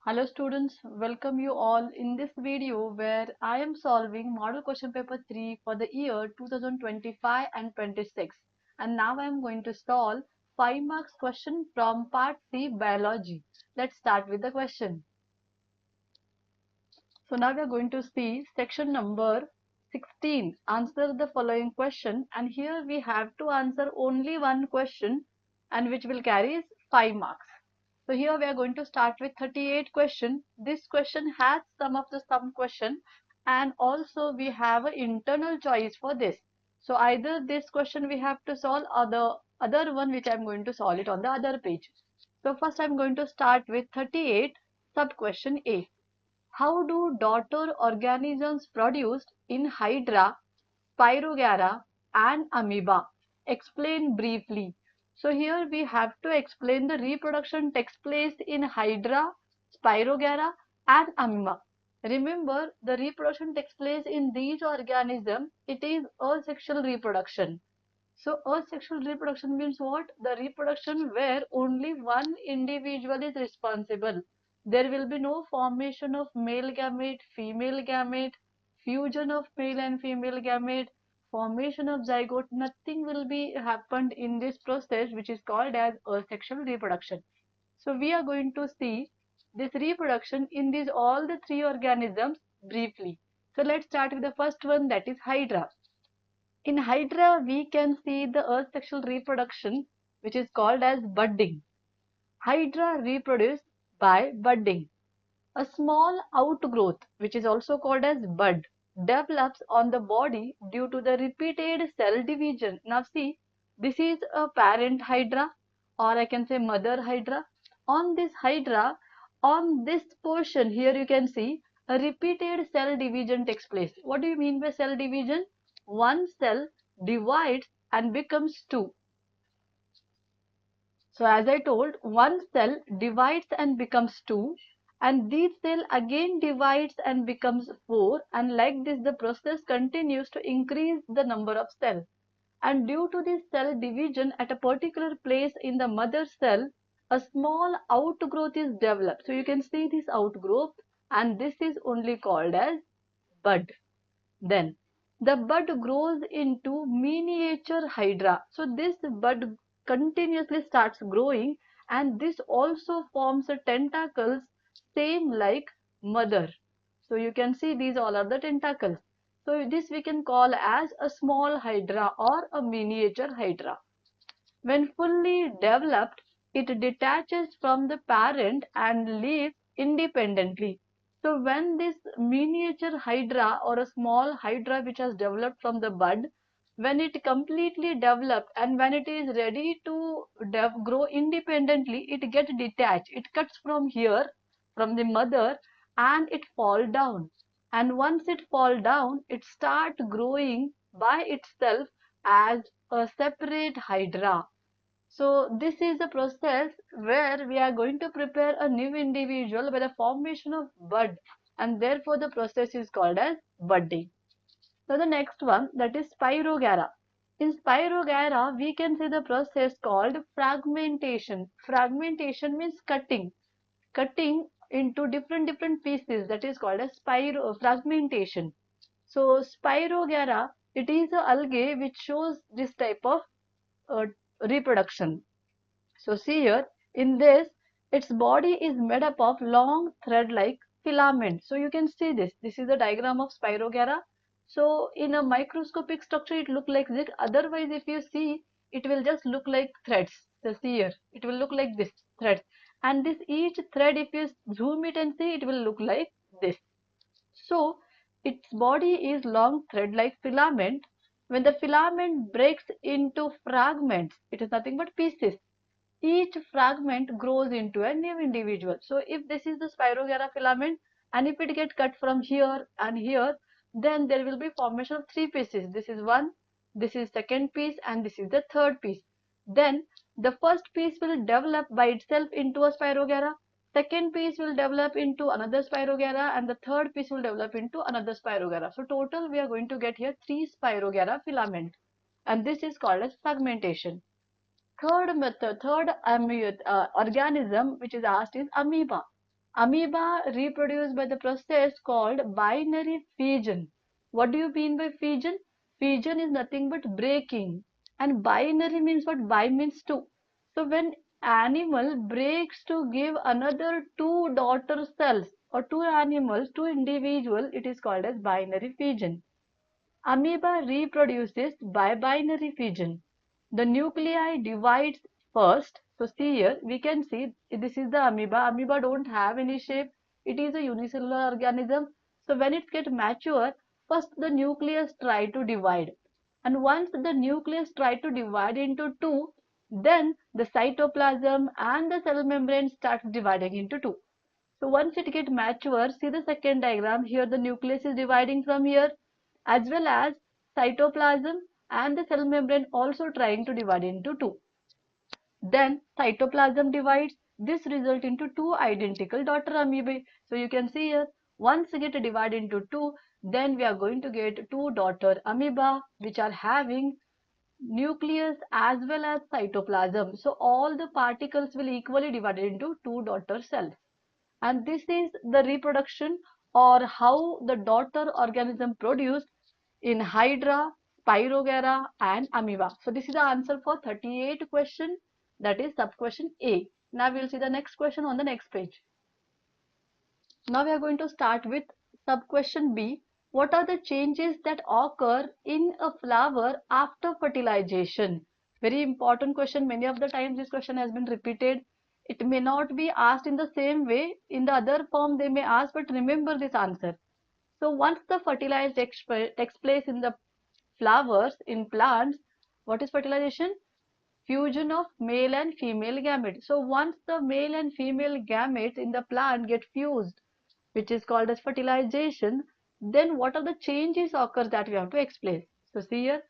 Hello students, welcome you all in this video where I am solving model question paper 3 for the year 2025 and 26. And now I am going to solve 5 marks question from part C biology. Let's start with the question. So now we are going to see section number 16. Answer the following question, and here we have to answer only one question and which will carry 5 marks. So here we are going to start with 38 question. This question has some of the sum question, and also we have an internal choice for this. So either this question we have to solve or the other one which I am going to solve it on the other page. So first I am going to start with 38 sub question A. How do daughter organisms produced in hydra, spirogyra and amoeba? Explain briefly. So here we have to explain the reproduction takes place in hydra, spirogyra and amoeba. Remember, the reproduction takes place in these organisms. It is asexual reproduction. So asexual reproduction means what? The reproduction where only one individual is responsible. There will be no formation of male gamete, female gamete, fusion of male and female gamete, formation of zygote. Nothing will be happened in this process, which is called as asexual reproduction. So we are going to see this reproduction in these all the three organisms briefly. So let's start with the first one, that is hydra. In hydra, we can see the asexual reproduction, which is called as budding. Hydra reproduce by budding. A small outgrowth, which is also called as bud, develops on the body due to the repeated cell division. Now see, this is a parent hydra, or I can say mother hydra. On this hydra, on this portion here you can see a repeated cell division takes place. What do you mean by cell division? One cell divides and becomes two. So as I told, one cell divides and becomes two, and this cell again divides and becomes four, and like this the process continues to increase the number of cells. And due to this cell division at a particular place in the mother cell, a small outgrowth is developed. So you can see this outgrowth, and this is only called as bud. Then the bud grows into miniature hydra. So this bud continuously starts growing, and this also forms a tentacles same like mother. So you can see these all are the tentacles. So this we can call as a small hydra or a miniature hydra. When fully developed, it detaches from the parent and lives independently. So when this miniature hydra or a small hydra which has developed from the bud, when it completely developed and when it is ready to grow independently, it gets detached. It cuts from here, from the mother, and it fall down. And once it fall down, it start growing by itself as a separate hydra. So this is a process where we are going to prepare a new individual by the formation of bud, and therefore the process is called as budding. So the next one, that is spirogyra. In spirogyra, we can see the process called fragmentation. Fragmentation means cutting into different pieces. That is called as fragmentation. So spirogyra, it is a algae which shows this type of uh, reproduction. So see here, in this, its body is made up of long thread-like filament. So you can see this. This is the diagram of spirogyra. So in a microscopic structure, it look like this. Otherwise, if you see, it will just look like threads. So see here, it will look like this threads. And this each thread, if you zoom it and see, it will look like this. So its body is long thread-like filament. When the filament breaks into fragments, it is nothing but pieces. Each fragment grows into a new individual. So if this is the spirogyra filament, and if it get cut from here and here, then there will be formation of three pieces. This is one, this is second piece, and this is the third piece. Then the first piece will develop by itself into a spirogyra, second piece will develop into another spirogyra, and the third piece will develop into another spirogyra. So total we are going to get here three spirogyra filament, and this is called as fragmentation. Third method, organism which is asked is amoeba. Amoeba reproduce by the process called binary fission. What do you mean by fission? Fission is nothing but breaking. And binary means what? Bi means two. So when animal breaks to give another two daughter cells or two animals, two individuals, it is called as binary fission. Amoeba reproduces by binary fission. The nuclei divides first. So see here, we can see this is the amoeba. Amoeba don't have any shape. It is a unicellular organism. So when it gets mature, first the nucleus try to divide. And once the nucleus try to divide into two, then the cytoplasm and the cell membrane starts dividing into two. So once it gets mature, see the second diagram. Here the nucleus is dividing from here, as well as cytoplasm and the cell membrane also trying to divide into two. Then cytoplasm divides. This result into two identical daughter amoebae. So you can see here, once get divided into two, then we are going to get two daughter amoeba which are having nucleus as well as cytoplasm. So all the particles will equally divided into two daughter cells. And this is the reproduction or how the daughter organism produced in hydra, spirogyra and amoeba. So this is the answer for 38 question, that is sub question A. Now we will see the next question on the next page. Now we are going to start with sub question B. What are the changes that occur in a flower after fertilization? Very important question. Many of the times this question has been repeated. It may not be asked in the same way. In the other form they may ask, but remember this answer. So once the fertilized takes place in the flowers in plants, what is fertilization? Fusion of male and female gametes. So once the male and female gametes in the plant get fused, which is called as fertilization, then what are the changes occur that we have to explain? So see here,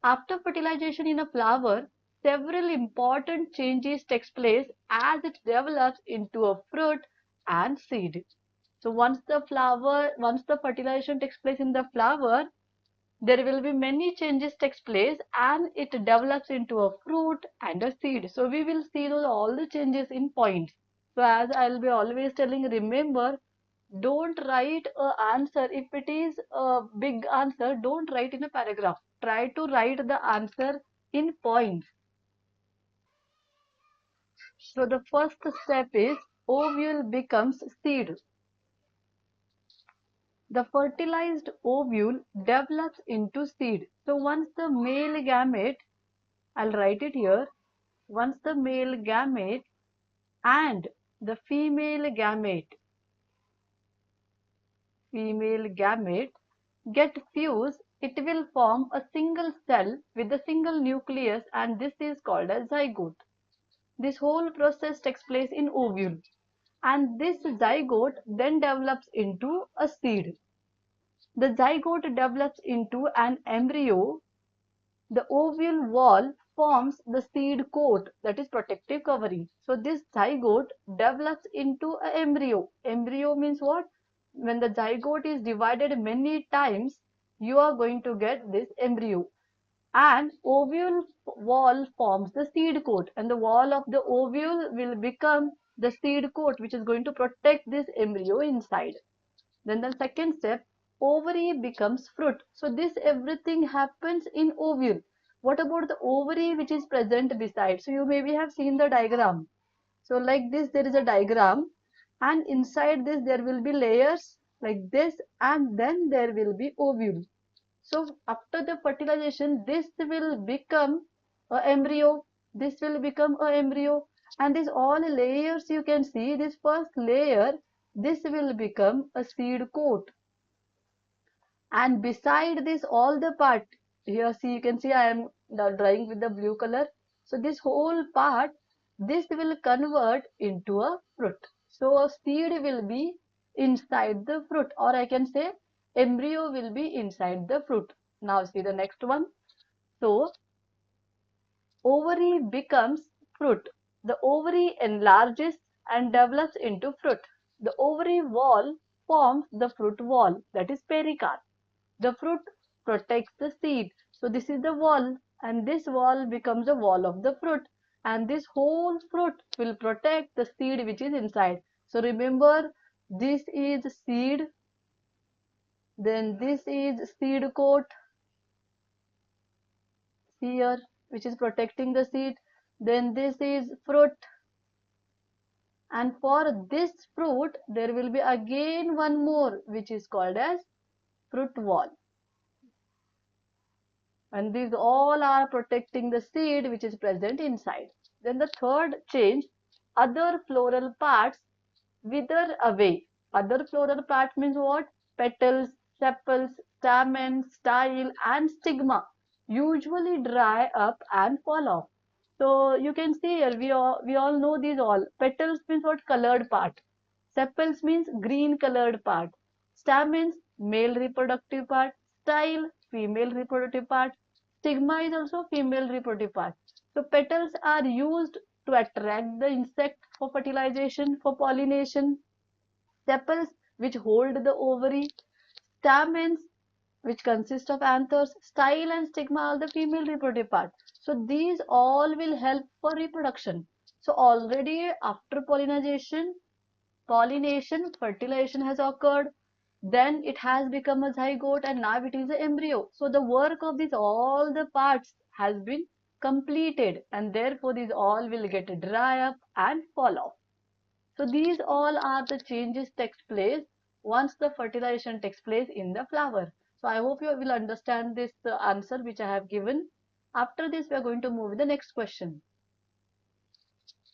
after fertilization in a flower, several important changes takes place as it develops into a fruit and seed. So once the fertilization takes place in the flower, there will be many changes takes place and it develops into a fruit and a seed. So we will see those all the changes in points. So as I'll be always telling, remember, don't write a answer. If it is a big answer, don't write in a paragraph. Try to write the answer in points. So the first step is ovule becomes seed. The fertilized ovule develops into seed. So once the male gamete, I'll write it here, once the male gamete and the female gamete get fused, it will form a single cell with a single nucleus, and this is called as zygote. This whole process takes place in ovule, and this zygote then develops into a seed. The zygote develops into an embryo. The ovule wall forms the seed coat, that is protective covering. So this zygote develops into an embryo. Embryo means what? When the zygote is divided many times, you are going to get this embryo. And ovule wall forms the seed coat, and the wall of the ovule will become the seed coat, which is going to protect this embryo inside. Then the second step, ovary becomes fruit. So this everything happens in ovule. What about the ovary which is present beside? So you maybe have seen the diagram. So like this, there is a diagram, and inside this there will be layers like this, and then there will be ovule. So after the fertilization, this will become a embryo. This will become a embryo, and these all layers you can see. This first layer, this will become a seed coat, and beside this all the part here, see, you can see I am drawing with the blue color. So this whole part, this will convert into a fruit. So a seed will be inside the fruit, or I can say embryo will be inside the fruit. Now see the next one. So ovary becomes fruit. The ovary enlarges and develops into fruit. The ovary wall forms the fruit wall, that is pericarp. The fruit protects the seed. So this is the wall, and this wall becomes the wall of the fruit, and this whole fruit will protect the seed which is inside. So remember, this is seed, then this is seed coat here, which is protecting the seed, then this is fruit, and for this fruit there will be again one more which is called as fruit wall, and these all are protecting the seed which is present inside. Then the third change, other floral parts wither away. Other floral parts means what? Petals, sepals, stamen, style and stigma usually dry up and fall off. So you can see here, we all know these all. Petals means what? Colored part. Sepals means green colored part. Stamens, male reproductive part. Style, female reproductive part. Stigma is also female reproductive part. So petals are used to attract the insect for fertilization, for pollination. Sepals, which hold the ovary. Stamens, which consist of anthers. Style and stigma are the female reproductive part. So these all will help for reproduction. So already after pollination, fertilization has occurred. Then it has become a zygote and now it is an embryo. So the work of these all the parts has been completed, and therefore these all will get dry up and fall off. So these all are the changes takes place once the fertilization takes place in the flower. So I hope you will understand this answer which I have given. After this, we are going to move to the next question.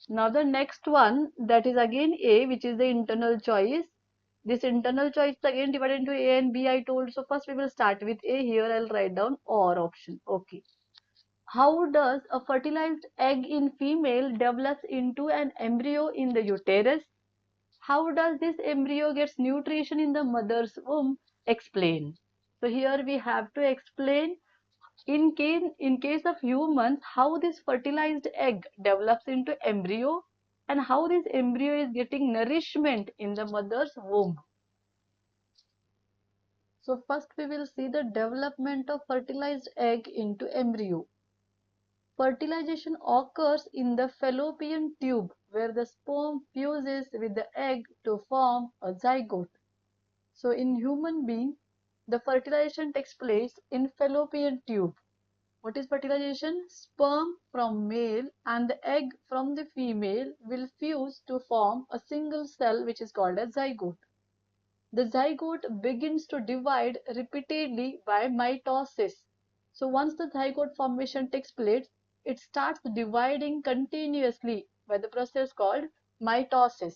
Now the next one, that is again A, which is the internal choice. This internal choice is again divided into A and B, I told. So first we will start with A. Here I'll write down OR option. Okay. How does a fertilized egg in female develops into an embryo in the uterus? How does this embryo gets nutrition in the mother's womb? Explain. So here we have to explain in case of humans how this fertilized egg develops into embryo and how this embryo is getting nourishment in the mother's womb. So first we will see the development of fertilized egg into embryo. Fertilization occurs in the fallopian tube where the sperm fuses with the egg to form a zygote. So in human being, the fertilization takes place in fallopian tube. What is fertilization? Sperm from male and the egg from the female will fuse to form a single cell which is called a zygote. The zygote begins to divide repeatedly by mitosis. So once the zygote formation takes place, it starts dividing continuously by the process called mitosis.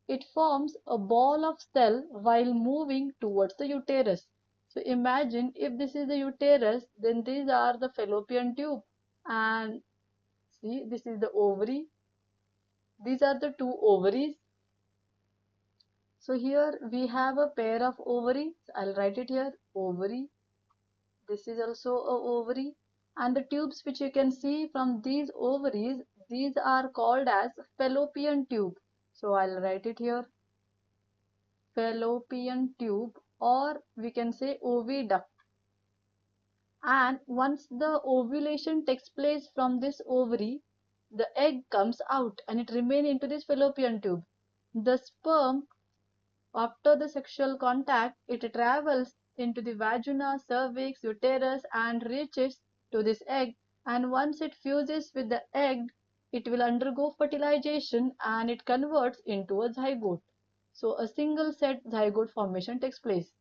It forms a ball of cell while moving towards the uterus. So imagine if this is the uterus, then these are the fallopian tube, and see, this is the ovary. These are the two ovaries. So here we have a pair of ovaries. I'll write it here, ovary. This is also a ovary, and the tubes which you can see from these ovaries, these are called as fallopian tube. So I'll write it here, fallopian tube, or we can say oviduct. And once the ovulation takes place from this ovary, the egg comes out and it remains into this fallopian tube. The sperm, after the sexual contact, it travels into the vagina, cervix, uterus and reaches to this egg, and once it fuses with the egg, it will undergo fertilization and it converts into a zygote. So a single set zygote formation takes place.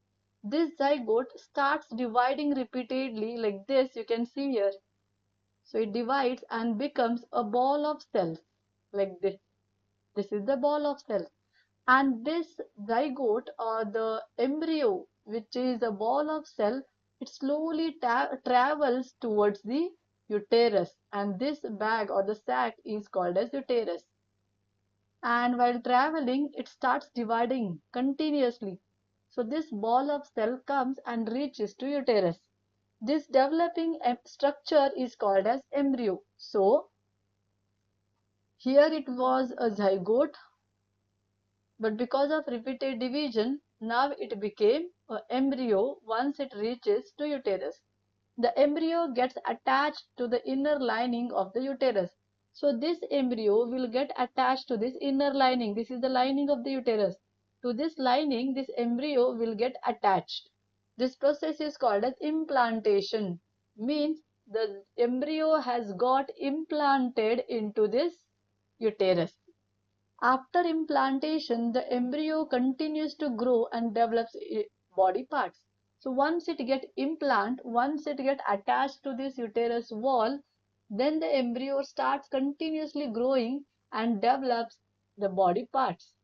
This zygote starts dividing repeatedly like this, you can see here. So it divides and becomes a ball of cells like this. This is the ball of cells. And this zygote or the embryo, which is a ball of cell, it slowly travels towards the uterus, and this bag or the sac is called as uterus. And while traveling, it starts dividing continuously. So this ball of cell comes and reaches to uterus. This developing structure is called as embryo. So here it was a zygote, but because of repeated division, now it became an embryo once it reaches to uterus. The embryo gets attached to the inner lining of the uterus. So this embryo will get attached to this inner lining. This is the lining of the uterus. To this lining, this embryo will get attached. This process is called as implantation. Means the embryo has got implanted into this uterus. After implantation, the embryo continues to grow and develops body parts. So once it get attached to this uterus wall, then the embryo starts continuously growing and develops the body parts.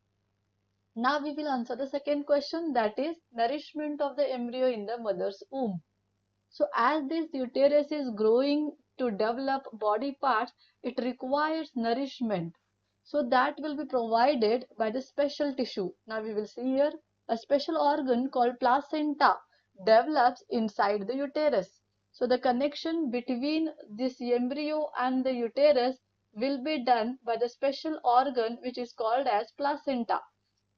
Now we will answer the second question, that is nourishment of the embryo in the mother's womb. So as this uterus is growing to develop body parts, it requires nourishment. So that will be provided by the special tissue. Now we will see here a special organ called placenta develops inside the uterus. So the connection between this embryo and the uterus will be done by the special organ which is called as placenta.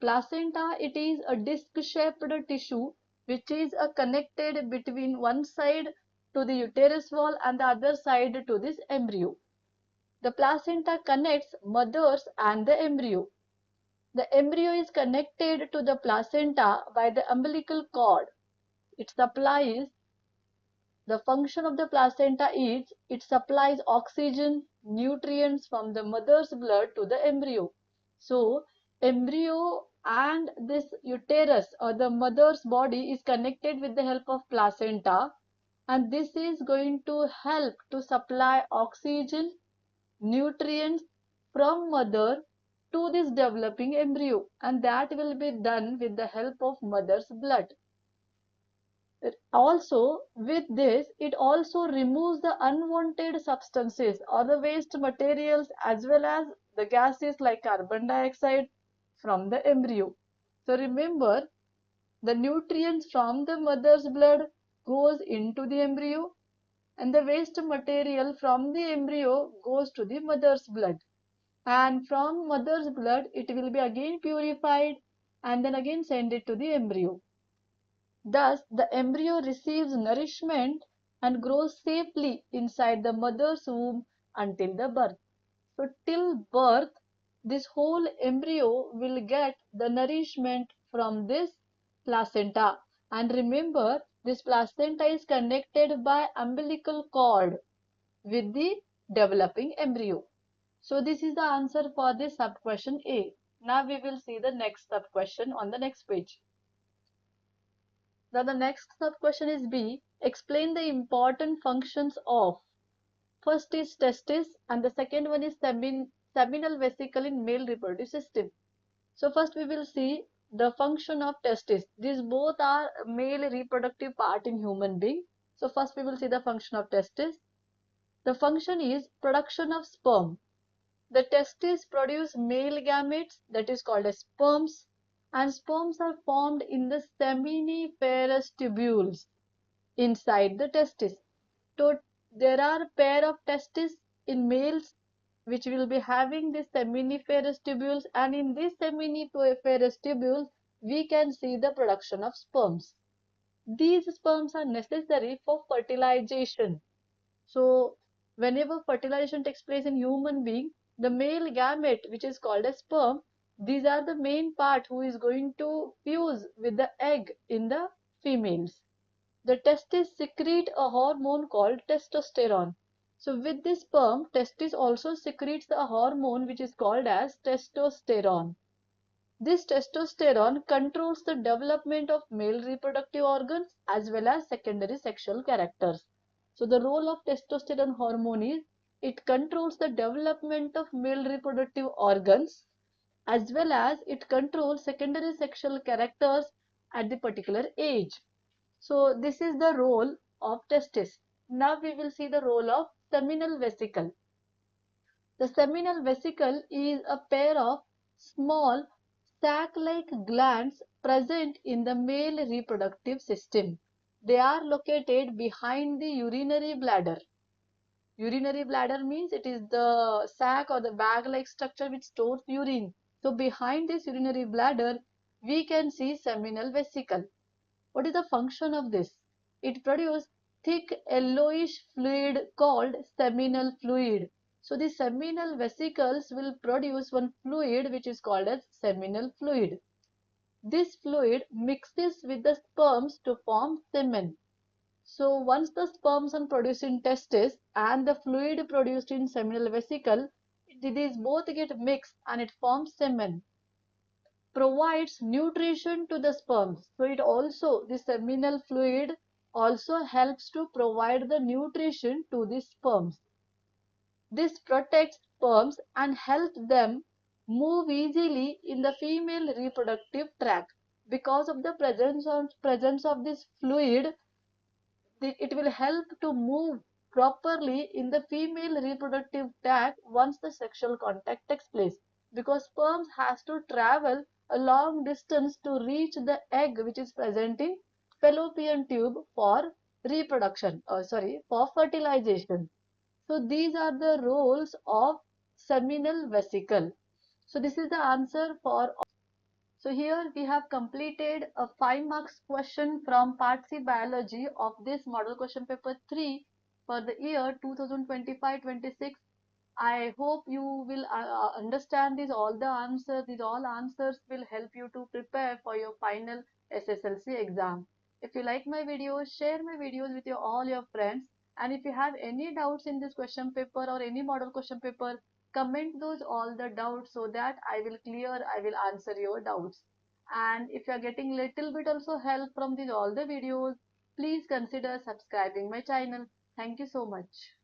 Placenta, it is a disc-shaped tissue which is connected between one side to the uterus wall and the other side to this embryo. The placenta connects mothers and the embryo. The embryo is connected to the placenta by the umbilical cord. It supplies The function of the placenta is it supplies oxygen, nutrients from the mother's blood to the embryo. So, embryo and this uterus or the mother's body is connected with the help of placenta, and this is going to help to supply oxygen, nutrients from mother to this developing embryo, and that will be done with the help of mother's blood. Also, with this, it also removes the unwanted substances or the waste materials as well as the gases like carbon dioxide from the embryo. So remember, the nutrients from the mother's blood goes into the embryo, and the waste material from the embryo goes to the mother's blood. And from mother's blood, it will be again purified and then again send it to the embryo. Thus, the embryo receives nourishment and grows safely inside the mother's womb until the birth. So, till birth, this whole embryo will get the nourishment from this placenta. And remember, this placenta is connected by umbilical cord with the developing embryo. So, this is the answer for this sub-question A. Now, we will see the next sub-question on the next page. Now the next sub question is B. Explain the important functions of. First is testis and the second one is seminal vesicle in male reproductive system. So first we will see the function of testis. These both are male reproductive part in human being. So first we will see the function of testis. The function is production of sperm. The testes produce male gametes, that is called as sperms, and sperms are formed in the seminiferous tubules inside the testis. So there are a pair of testes in males which will be having this seminiferous tubules, and in these seminiferous tubules we can see the production of sperms. These sperms are necessary for fertilization. So whenever fertilization takes place in human being, the male gamete which is called as sperm, these are the main part who is going to fuse with the egg in the females. The testes secrete a hormone called testosterone. So with this sperm, testis also secretes a hormone which is called as testosterone. This testosterone controls the development of male reproductive organs as well as secondary sexual characters. So the role of testosterone hormone is it controls the development of male reproductive organs as well as it controls secondary sexual characters at the particular age. So this is the role of testis. Now we will see the role of seminal vesicle. The seminal vesicle is a pair of small sac-like glands present in the male reproductive system. They are located behind the urinary bladder. Urinary bladder means it is the sac or the bag-like structure which stores urine. So behind this urinary bladder, we can see seminal vesicle. What is the function of this? It produces thick yellowish fluid called seminal fluid. So the seminal vesicles will produce one fluid which is called as seminal fluid. This fluid mixes with the sperms to form semen. So once the sperms are produced in testis and the fluid produced in seminal vesicle, these both get mixed and it forms semen. Provides nutrition to the sperms. So it also, the seminal fluid also helps to provide the nutrition to the sperms. This protects sperms and helps them move easily in the female reproductive tract. Because of the presence of this fluid, it will help to move properly in the female reproductive tract once the sexual contact takes place, because sperms has to travel a long distance to reach the egg which is present in fallopian tube for for fertilization. So these are the roles of seminal vesicle. So this is the answer for. So here we have completed a 5 marks question from Part C Biology of this model question paper 3 for the year 2025-26. I hope you will understand these all the answers. These all answers will help you to prepare for your final SSLC exam. If you like my videos, share my videos with all your friends. And if you have any doubts in this question paper or any model question paper, comment those all the doubts so that I will answer your doubts. And if you are getting little bit also help from these all the videos, please consider subscribing my channel. Thank you so much.